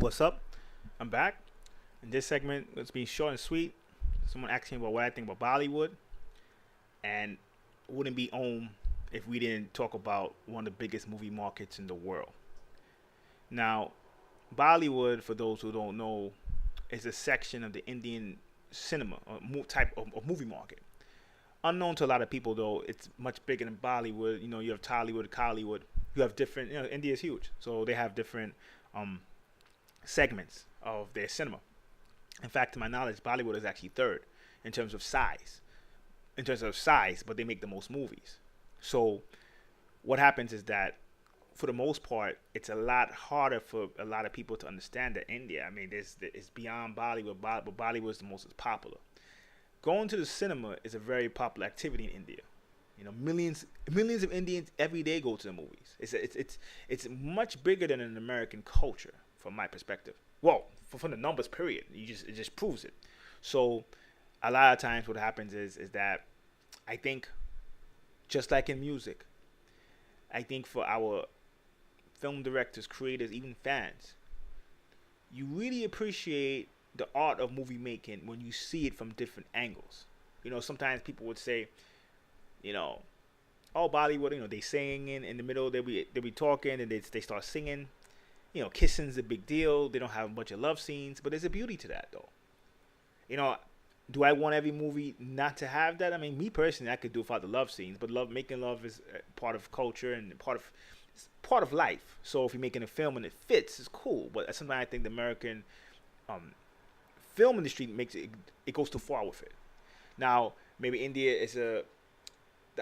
What's up? I'm back. In this segment, it's being short and sweet. Someone asked me about what I think about Bollywood, and it wouldn't be home if we didn't talk about one of the biggest movie markets in the world. Now, Bollywood, for those who don't know, is a section of the Indian cinema or type of movie market. Unknown to a lot of people, though, it's much bigger than Bollywood. You have Tollywood, Collywood. You have different. India is huge, so they have different um, segments of their cinema. In fact, to my knowledge, Bollywood is actually third in terms of size. In terms of size, but they make the most movies. So what happens is that for the most part, it's a lot harder for a lot of people to understand that India. I mean, it's beyond Bollywood, but Bollywood is the most popular. Going to the cinema is a very popular activity in India. Millions of Indians every day go to the movies. It's much bigger than an American culture, from my perspective. Well, from the numbers, period. It just proves it. So, a lot of times, what happens is that I think, just like in music, I think for our film directors, creators, even fans, you really appreciate the art of movie making when you see it from different angles. Sometimes people would say, you know, oh, Bollywood, they singing in the middle, they'll be talking and they start singing. Kissing's a big deal. They don't have a bunch of love scenes, but there's a beauty to that, though. You know, do I want every movie not to have that? I mean, me personally, I could do without the love scenes, but making love is part of culture and part of life. So if you're making a film and it fits, it's cool. But sometimes I think the American um, film industry it goes too far with it. Now, maybe India is the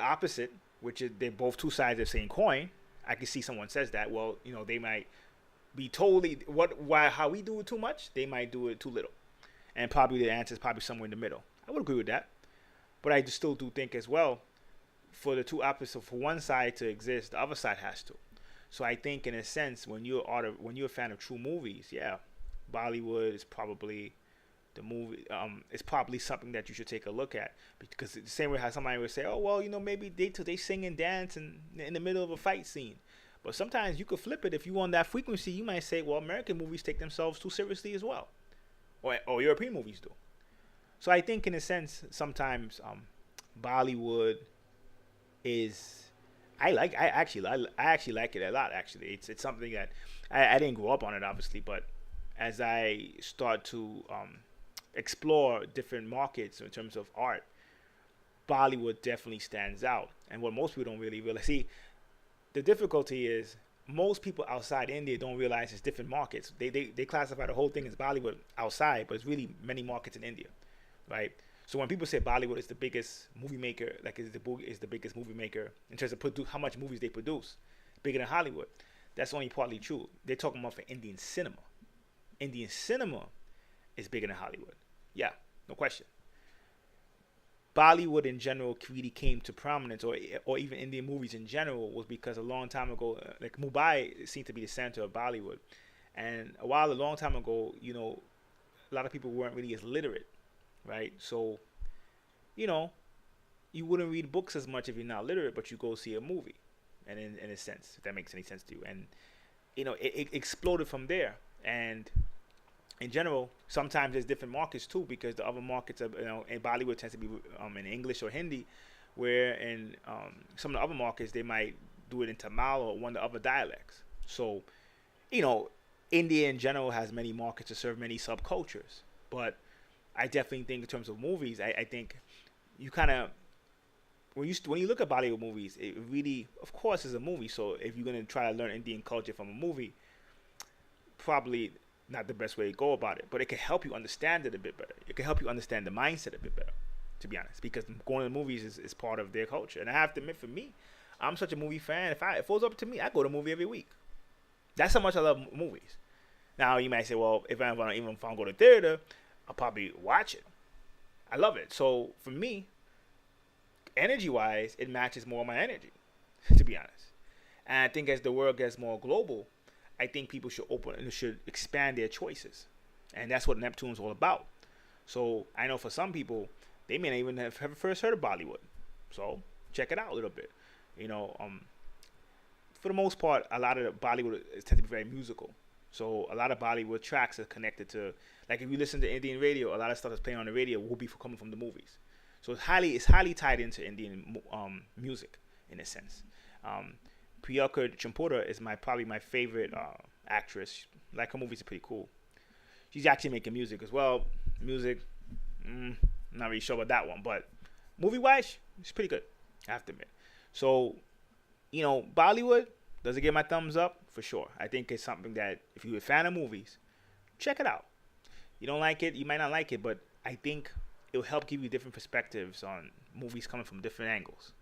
opposite, which is they're both two sides of the same coin. I can see someone says that. Well, they might be totally how we do it too much. They might do it too little, and probably the answer is probably somewhere in the middle. I would agree with that, but I just still do think as well for the two opposites, for one side to exist, the other side has to. So I think in a sense, when you're a fan of true movies, yeah, Bollywood is probably the movie. It's probably something that you should take a look at, because the same way how somebody would say, oh well, maybe they sing and dance in the middle of a fight scene. But sometimes you could flip it. If you want that frequency, you might say, well, American movies take themselves too seriously as well, or European movies do. So I think, in a sense, sometimes Bollywood is. I actually like it a lot. Actually, it's something that I didn't grow up on it, obviously, but as I start to explore different markets in terms of art, Bollywood definitely stands out. And what most people don't really realize, see, the difficulty is most people outside India don't realize it's different markets. They classify the whole thing as Bollywood outside, but it's really many markets in India, right? So when people say Bollywood is the biggest movie maker, like is the biggest movie maker in terms of how much movies they produce, bigger than Hollywood, that's only partly true. They're talking about for Indian cinema. Indian cinema is bigger than Hollywood. Yeah, no question. Bollywood in general really came to prominence, or even Indian movies in general, was because a long time ago, like Mumbai seemed to be the center of Bollywood, and a long time ago, a lot of people weren't really as literate, right? So, you know, you wouldn't read books as much if you're not literate, but you go see a movie, and in a sense, if that makes any sense to you, and it exploded from there, and in general, sometimes there's different markets too, because the other markets are, in Bollywood tends to be in English or Hindi, where in some of the other markets they might do it in Tamil or one of the other dialects. So, you know, India in general has many markets to serve many subcultures. But I definitely think in terms of movies, I think you kind of when you look at Bollywood movies, it really, of course, is a movie. So if you're gonna try to learn Indian culture from a movie, probably not the best way to go about it, but it can help you understand it a bit better. It can help you understand the mindset a bit better, to be honest, because going to the movies is part of their culture. And I have to admit, for me, I'm such a movie fan. If it was up to me, I go to a movie every week. That's how much I love movies. Now you might say, well, even if I don't go to theater, I'll probably watch it. I love it. So for me, energy wise, it matches more of my energy, to be honest. And I think as the world gets more global, I think people should expand their choices, and that's what Neptune's all about. So I know for some people, they may not even have first heard of Bollywood, so check it out a little bit. You know, for the most part, a lot of the Bollywood tends to be very musical. So a lot of Bollywood tracks are connected to, like if you listen to Indian radio, a lot of stuff that's playing on the radio will be coming from the movies. So it's highly tied into Indian music in a sense. Um, Priyanka Champura is probably my favorite actress. Like her movies are pretty cool. She's actually making music as well. Music, I'm not really sure about that one, but movie wise, it's pretty good. I have to admit. So, Bollywood, does it get my thumbs up? For sure. I think it's something that if you're a fan of movies, check it out. You don't like it, you might not like it, but I think it'll help give you different perspectives on movies coming from different angles.